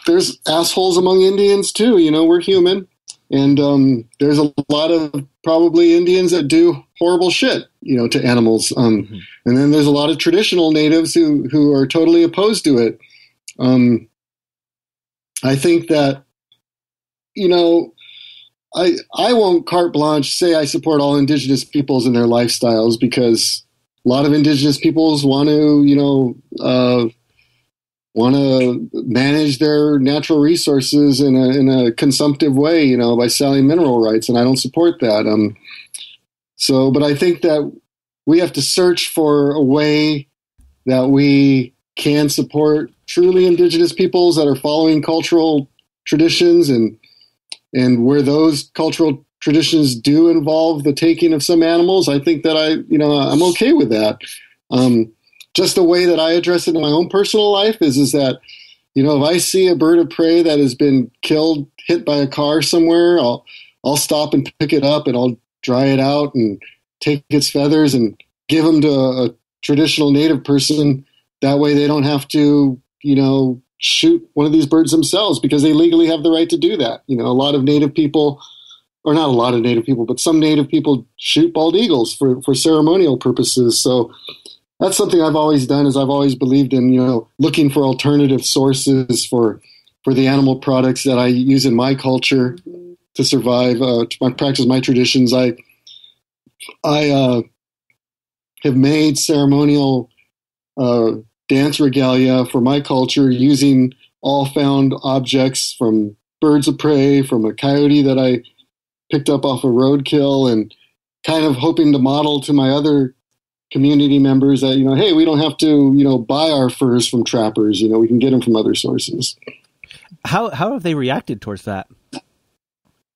there's assholes among Indians too. We're human. And there's a lot of probably Indians that do horrible shit, to animals. And then there's a lot of traditional natives who are totally opposed to it. I think that, I won't carte blanche say I support all indigenous peoples and their lifestyles because a lot of indigenous peoples want to, want to manage their natural resources in a consumptive way, by selling mineral rights, and I don't support that. But I think that we have to search for a way that we can support truly indigenous peoples that are following cultural traditions, and where those cultural traditions do involve the taking of some animals. I think that I'm okay with that. Just the way that I address it in my own personal life is that, if I see a bird of prey that has been killed, hit by a car somewhere, I'll stop and pick it up, and I'll dry it out and take its feathers and give them to a traditional native person. That way they don't have to, shoot one of these birds themselves, because they legally have the right to do that. A lot of native people, or not a lot of native people, but some native people shoot bald eagles for ceremonial purposes. So that's something I've always done, is I've always believed in, looking for alternative sources for the animal products that I use in my culture to survive, to practice my traditions. I have made ceremonial dance regalia for my culture using all found objects, from birds of prey, from a coyote that I picked up off a roadkill, and kind of hoping to model to my other community members that, hey, we don't have to, buy our furs from trappers. We can get them from other sources. How have they reacted towards that?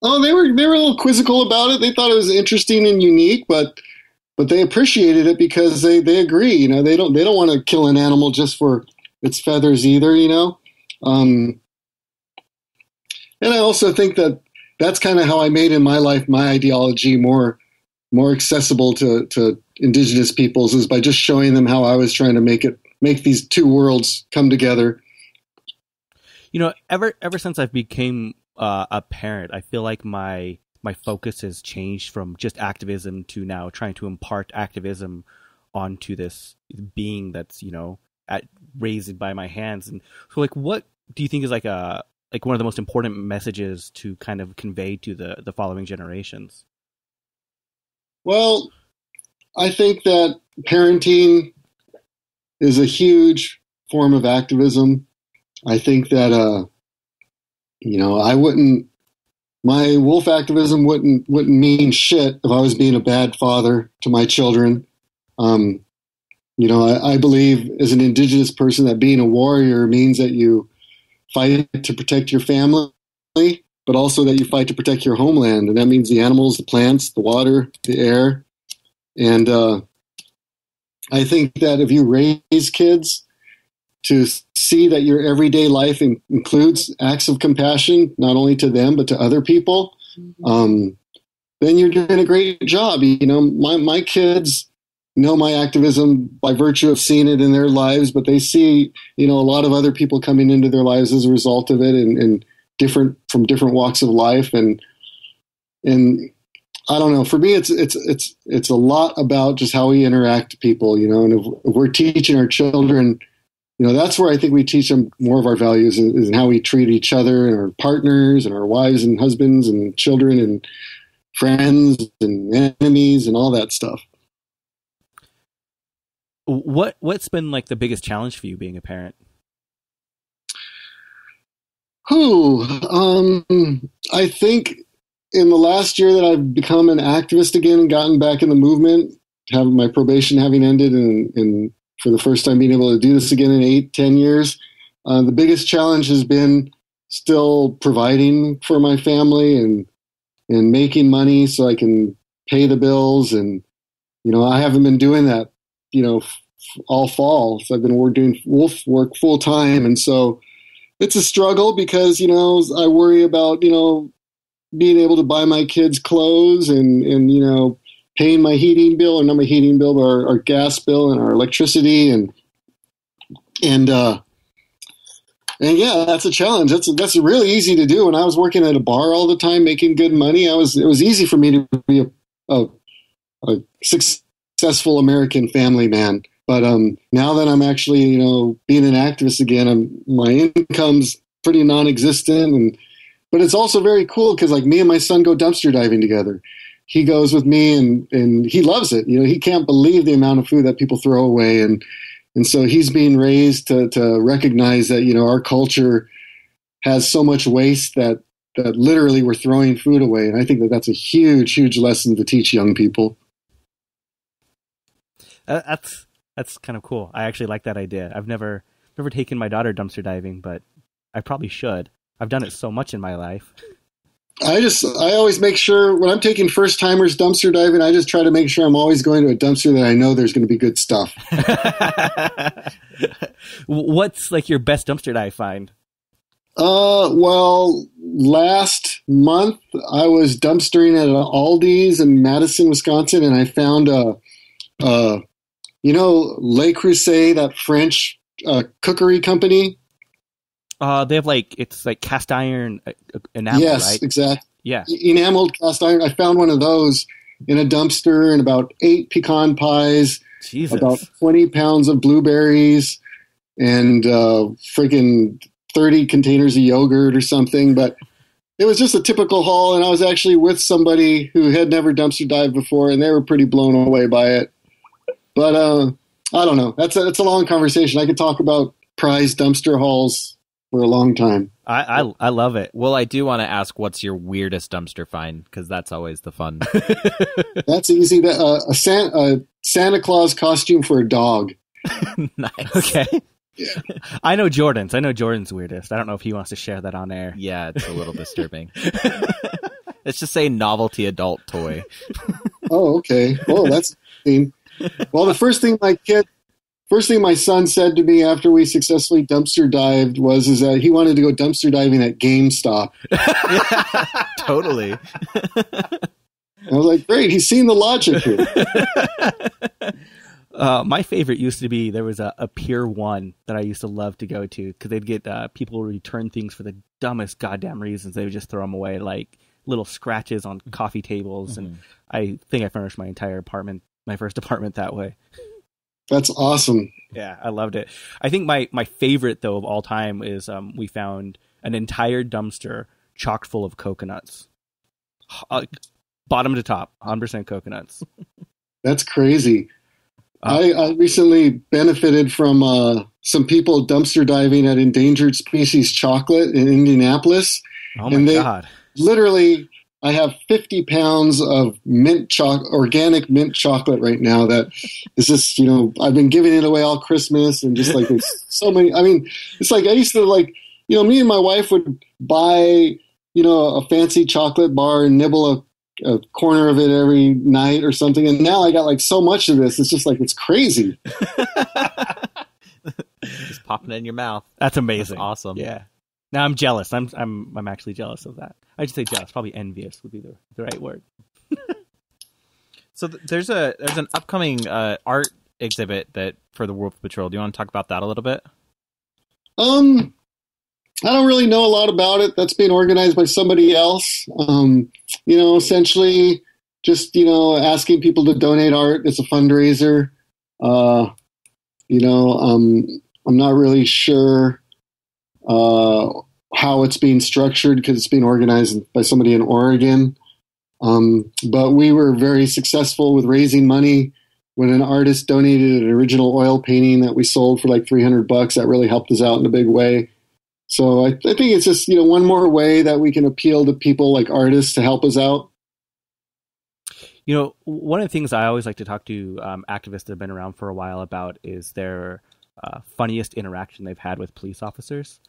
Oh, they were a little quizzical about it. They thought it was interesting and unique, but they appreciated it because they agree. They don't want to kill an animal just for its feathers either. And I also think that that's kind of how I made in my life my ideology more accessible to indigenous peoples, is by just showing them how I was trying to make these two worlds come together. Ever since I've became a parent, I feel like my focus has changed from just activism to now trying to impart activism onto this being that's, raised by my hands. And so, what do you think is one of the most important messages to kind of convey to the following generations? Well, I think that parenting is a huge form of activism. I think that, my wolf activism wouldn't mean shit if I was being a bad father to my children. I believe as an indigenous person that being a warrior means that you fight to protect your family, but also that you fight to protect your homeland. And that means the animals, the plants, the water, the air. And I think that if you raise kids to see that your everyday life includes acts of compassion, not only to them, but to other people, then you're doing a great job. My kids know my activism by virtue of seeing it in their lives, but they see, a lot of other people coming into their lives as a result of it, and from different walks of life. And I don't know, for me, it's a lot about just how we interact with people, and if we're teaching our children, that's where I think we teach them more of our values, is in how we treat each other and our partners and our wives and husbands and children and friends and enemies and all that stuff. What's been the biggest challenge for you being a parent? I think in the last year that I've become an activist again and gotten back in the movement, having my probation having ended, and for the first time being able to do this again in 8-10 years, the biggest challenge has been still providing for my family and making money so I can pay the bills. And, I haven't been doing that, all fall. So I've been doing wolf work full time. And so it's a struggle because, I worry about, being able to buy my kids clothes and paying my heating bill, or not my heating bill, but our gas bill and our electricity. And yeah, that's a challenge. That's really easy to do. When I was working at a bar all the time, making good money, it was easy for me to be a successful American family man. But now that I'm actually, being an activist again, my income's pretty non-existent, but it's also very cool because me and my son go dumpster diving together, he goes with me, and he loves it. You know, he can't believe the amount of food that people throw away, and so he's being raised to recognize that, you know, our culture has so much waste that literally we're throwing food away. And I think that that's a huge, huge lesson to teach young people. That's kind of cool. I actually like that idea. I've never taken my daughter dumpster diving, but I probably should. I've done it so much in my life. I always make sure when I'm taking first timers dumpster diving, I just try to make sure I'm always going to a dumpster that I know there's going to be good stuff. What's like your best dumpster dive find? Well, last month I was dumpstering at an Aldi's in Madison, Wisconsin, and I found Le Creuset, that French cookery company. They have it's like cast iron enamel, yes, right? Exactly. Yeah. Enameled cast iron. I found one of those in a dumpster, and about 8 pecan pies, Jesus. About 20 pounds of blueberries, and freaking 30 containers of yogurt or something. But it was just a typical haul, and I was actually with somebody who had never dumpster dived before, and they were pretty blown away by it. But I don't know. That's a long conversation. I could talk about prize dumpster hauls for a long time. I love it. Well, I do want to ask, what's your weirdest dumpster find? Because that's always the fun. That's easy. A Santa Claus costume for a dog. Nice. Okay. Yeah. I know Jordan's weirdest. I don't know if he wants to share that on air. Yeah, it's a little disturbing. Let's just say novelty adult toy. Oh, okay. Oh, that's interesting. Well, the first thing my son said to me after we successfully dumpster dived was that he wanted to go dumpster diving at GameStop. Totally. I was like, great, he's seen the logic here. My favorite used to be, there was a Pier 1 that I used to love to go to because they'd get people return things for the dumbest goddamn reasons. They would just throw them away, like little scratches on coffee tables. Mm-hmm. And I think I furnished my entire apartment, my first apartment, that way. That's awesome. Yeah, I loved it. I think my favorite, though, of all time is we found an entire dumpster chock full of coconuts. Bottom to top, 100% coconuts. That's crazy. I recently benefited from some people dumpster diving at Endangered Species Chocolate in Indianapolis. Oh, my God. Literally, I have 50 pounds of organic mint chocolate right now that is just, I've been giving it away all Christmas, and just there's so many. I mean, it's like I used to me and my wife would buy, a fancy chocolate bar and nibble a corner of it every night or something. And now I got so much of this. It's just it's crazy. Just popping it in your mouth. That's amazing. That's awesome. Yeah. Now I'm jealous. I'm actually jealous of that. I just say jealous. Probably envious would be the right word. So there's an upcoming art exhibit that for the Wolf Patrol. Do you want to talk about that a little bit? I don't really know a lot about it. That's being organized by somebody else. Essentially just, asking people to donate art. It's a fundraiser. I'm not really sure how it's being structured because it's being organized by somebody in Oregon. But we were very successful with raising money when an artist donated an original oil painting that we sold for $300. That really helped us out in a big way. So I think it's just, one more way that we can appeal to people like artists to help us out. One of the things I always like to talk to activists that have been around for a while about is their funniest interaction they've had with police officers.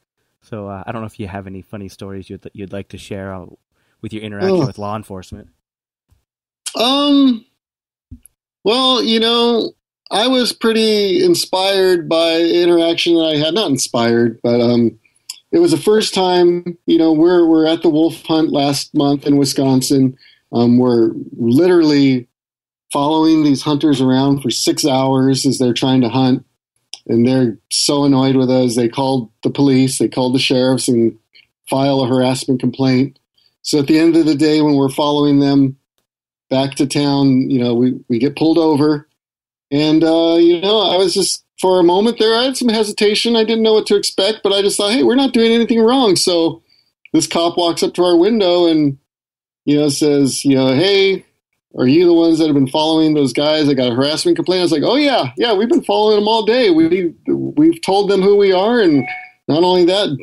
So I don't know if you have any funny stories you'd like to share with your interaction with law enforcement. Well, I was pretty inspired by interaction that I had. Not inspired, but it was the first time, we're at the wolf hunt last month in Wisconsin. We're literally following these hunters around for 6 hours as they're trying to hunt. And they're so annoyed with us. They called the police, they called the sheriffs and file a harassment complaint. So at the end of the day, when we're following them back to town, we get pulled over. And, I was just, for a moment there, I had some hesitation. I didn't know what to expect, but I just thought, hey, we're not doing anything wrong. So this cop walks up to our window and, says, hey, are you the ones that have been following those guys that got a harassment complaint? I was like, oh yeah, we've been following them all day. We've told them who we are, and not only that,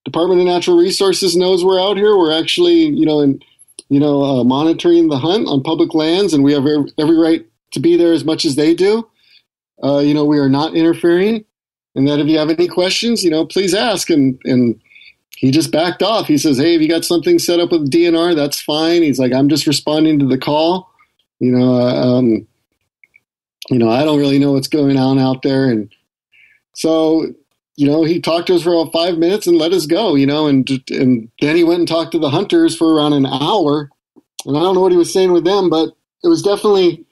Department of Natural Resources knows we're out here. We're actually, monitoring the hunt on public lands, and we have every right to be there as much as they do. We are not interfering, and that if you have any questions, please ask. And he just backed off. He says, hey, if you got something set up with DNR, that's fine. He's like, I'm just responding to the call. I don't really know what's going on out there. And so, he talked to us for about 5 minutes and let us go, and then he went and talked to the hunters for around an hour. And I don't know what he was saying with them, but it was definitely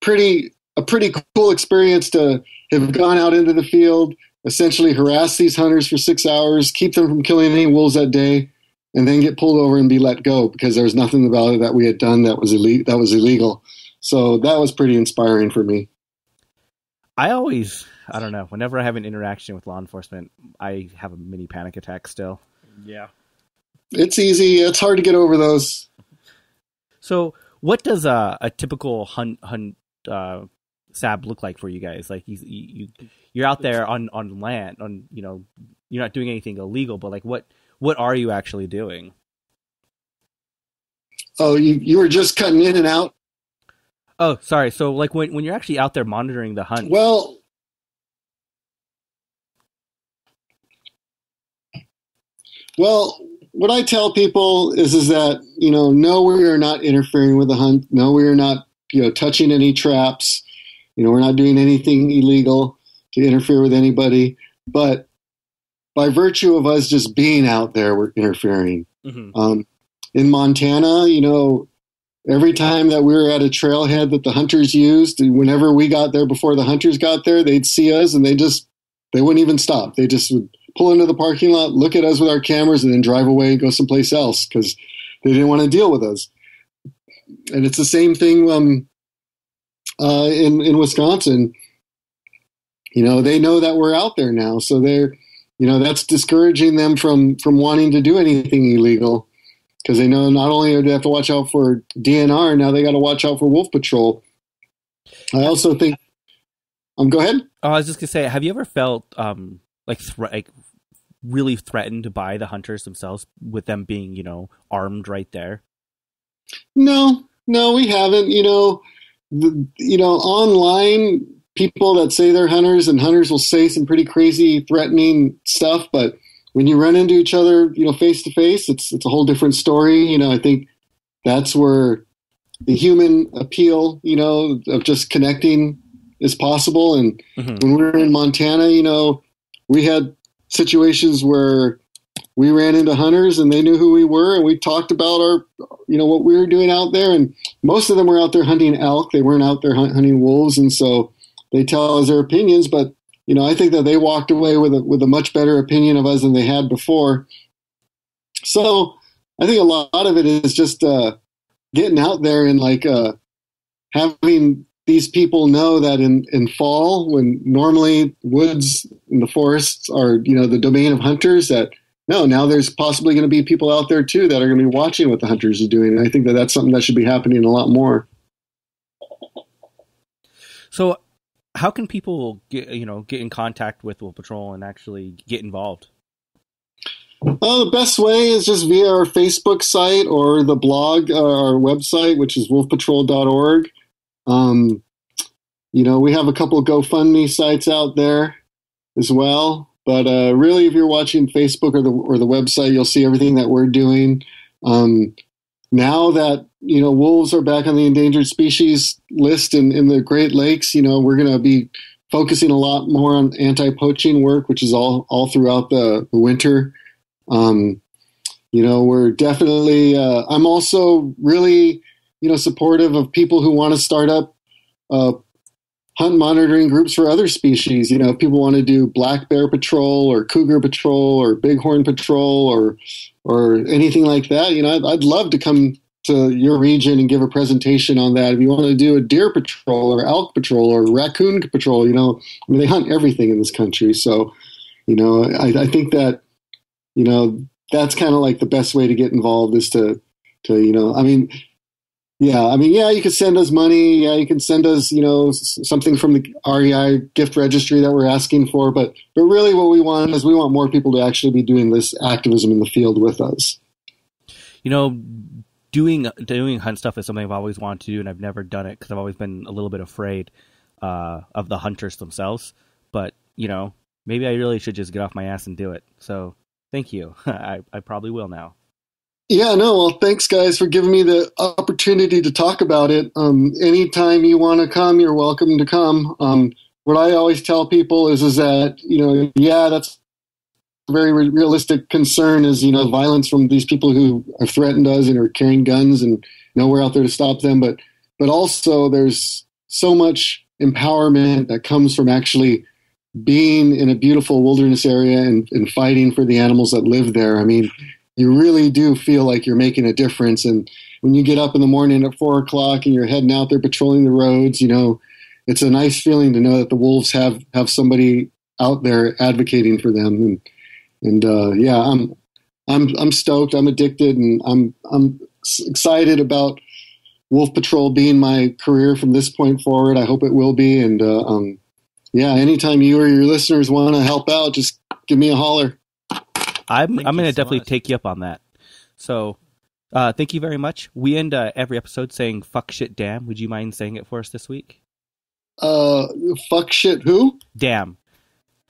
a pretty cool experience to have gone out into the field, essentially harass these hunters for 6 hours, keep them from killing any wolves that day, and then get pulled over and be let go because there was nothing about it that we had done that was illegal. So that was pretty inspiring for me. I don't know, whenever I have an interaction with law enforcement, I have a mini panic attack still. Yeah. It's easy. It's hard to get over those. So what does a typical hunt SAB look like for you guys? Like you're out there on land, you're not doing anything illegal, but like what are you actually doing? Oh, you were just cutting in and out? Oh, sorry. So like when you're actually out there monitoring the hunt. Well, what I tell people is that, no, we are not interfering with the hunt. No, we are not, touching any traps. We're not doing anything illegal to interfere with anybody. But by virtue of us just being out there, we're interfering. Mm-hmm. In Montana, every time that we were at a trailhead that the hunters used, whenever we got there before the hunters got there, they'd see us and they wouldn't even stop. They just would pull into the parking lot, look at us with our cameras, and then drive away and go someplace else because they didn't want to deal with us. And it's the same thing in Wisconsin. They know that we're out there now, so they're, that's discouraging them from wanting to do anything illegal because they know not only do they have to watch out for DNR, now they got to watch out for wolf patrol. I also think. Go ahead. Oh, I was just gonna say, have you ever felt really threatened by the hunters themselves with them being, armed right there? No, we haven't. Online people that say they're hunters and hunters will say some pretty crazy, threatening stuff. But when you run into each other, face to face, it's a whole different story. I think that's where the human appeal, of just connecting is possible. And mm-hmm. when we were in Montana, we had situations where we ran into hunters and they knew who we were and we talked about our, what we were doing out there. And most of them were out there hunting elk. They weren't out there hunting wolves. And so they tell us their opinions, but, I think that they walked away with a much better opinion of us than they had before. So I think a lot of it is just getting out there and having these people know that in fall, when normally woods and the forests are, the domain of hunters, that now there's possibly going to be people out there too that are going to be watching what the hunters are doing. And I think that that's something that should be happening a lot more. So how can people get in contact with Wolf Patrol and actually get involved? The best way is just via our Facebook site or the blog, our website, which is wolfpatrol.org. We have a couple of GoFundMe sites out there as well. But really, if you're watching Facebook or the website, you'll see everything that we're doing. Now that, wolves are back on the endangered species list in the Great Lakes, we're going to be focusing a lot more on anti-poaching work, which is all throughout the winter. We're definitely, I'm also really, supportive of people who want to start up hunt monitoring groups for other species. If people want to do black bear patrol or cougar patrol or bighorn patrol or anything like that, I'd love to come to your region and give a presentation on that. If you want to do a deer patrol or elk patrol or raccoon patrol, they hunt everything in this country. So, I think that, that's kind of like the best way to get involved is to Yeah, I mean, yeah, you can send us money. Yeah, you can send us, something from the REI gift registry that we're asking for. But really what we want is we want more people to actually be doing this activism in the field with us. Doing hunt stuff is something I've always wanted to do, and I've never done it because I've always been a little bit afraid of the hunters themselves. But, maybe I really should just get off my ass and do it. So thank you. I probably will now. Yeah, no, well, thanks, guys, for giving me the opportunity to talk about it. Anytime you want to come, you're welcome to come. What I always tell people is that, that's a very realistic concern is, violence from these people who have threatened us and are carrying guns, and we're out there to stop them. But also there's so much empowerment that comes from actually being in a beautiful wilderness area and fighting for the animals that live there. I mean, you really do feel like you're making a difference. And when you get up in the morning at 4:00 and you're heading out there patrolling the roads, it's a nice feeling to know that the wolves have somebody out there advocating for them. And I'm stoked. I'm addicted, and I'm excited about Wolf Patrol being my career from this point forward. I hope it will be. And anytime you or your listeners want to help out, just give me a holler. I'm going to definitely take you up on that. So, thank you very much. We end every episode saying "fuck shit damn." Would you mind saying it for us this week? Fuck shit who? Damn.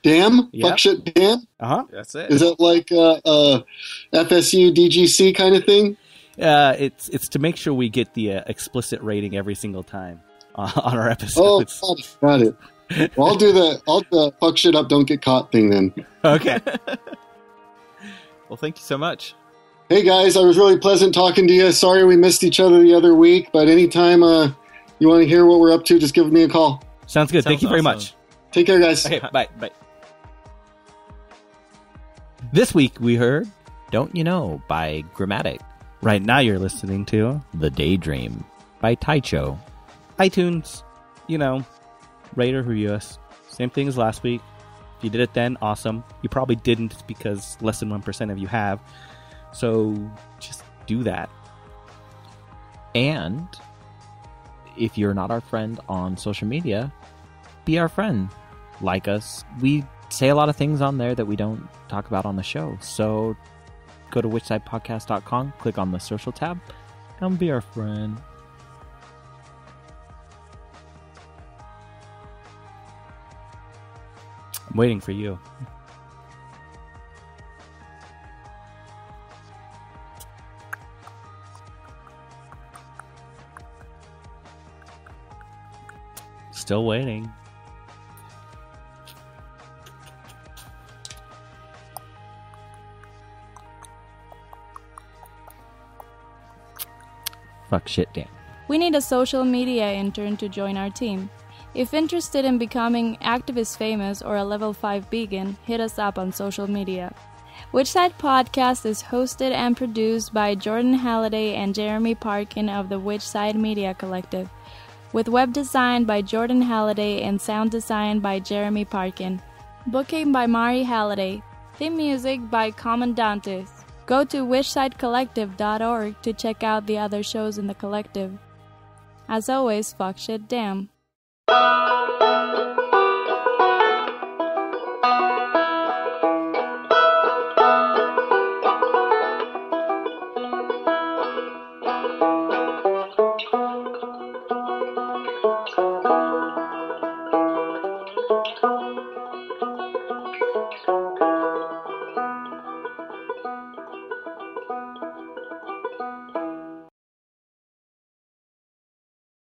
Damn? Yep. Fuck shit damn? That's it. Is that like FSU DGC kind of thing? It's to make sure we get the explicit rating every single time on our episodes. Oh, got it. Well, I'll do the fuck shit up, don't get caught thing then. Okay. Well, thank you so much. Hey guys, I was really pleasant talking to you. Sorry we missed each other the other week, but anytime you want to hear what we're up to, just give me a call. Sounds good. Thank you very much. Take care, guys. Okay, bye. This week we heard Don't You Know by Grammatic. Right now you're listening to The Daydream by Taicho. iTunes, rate or review us. Same thing as last week. If you did it then, awesome. You probably didn't because less than 1% of you have. So just do that. And if you're not our friend on social media, be our friend. Like us. We say a lot of things on there that we don't talk about on the show. So go to whichsidepodcast.com, click on the social tab, and be our friend. I'm waiting for you. Still waiting. Fuck shit damn. We need a social media intern to join our team. If interested in becoming activist famous or a level 5 vegan, hit us up on social media. Which Side Podcast is hosted and produced by Jordan Halliday and Jeremy Parkin of the Which Side Media Collective, with web design by Jordan Halliday and sound design by Jeremy Parkin. Booking by Mari Halliday. Theme music by Commandantes. Go to whichsidecollective.org to check out the other shows in the collective. As always, fuck shit damn.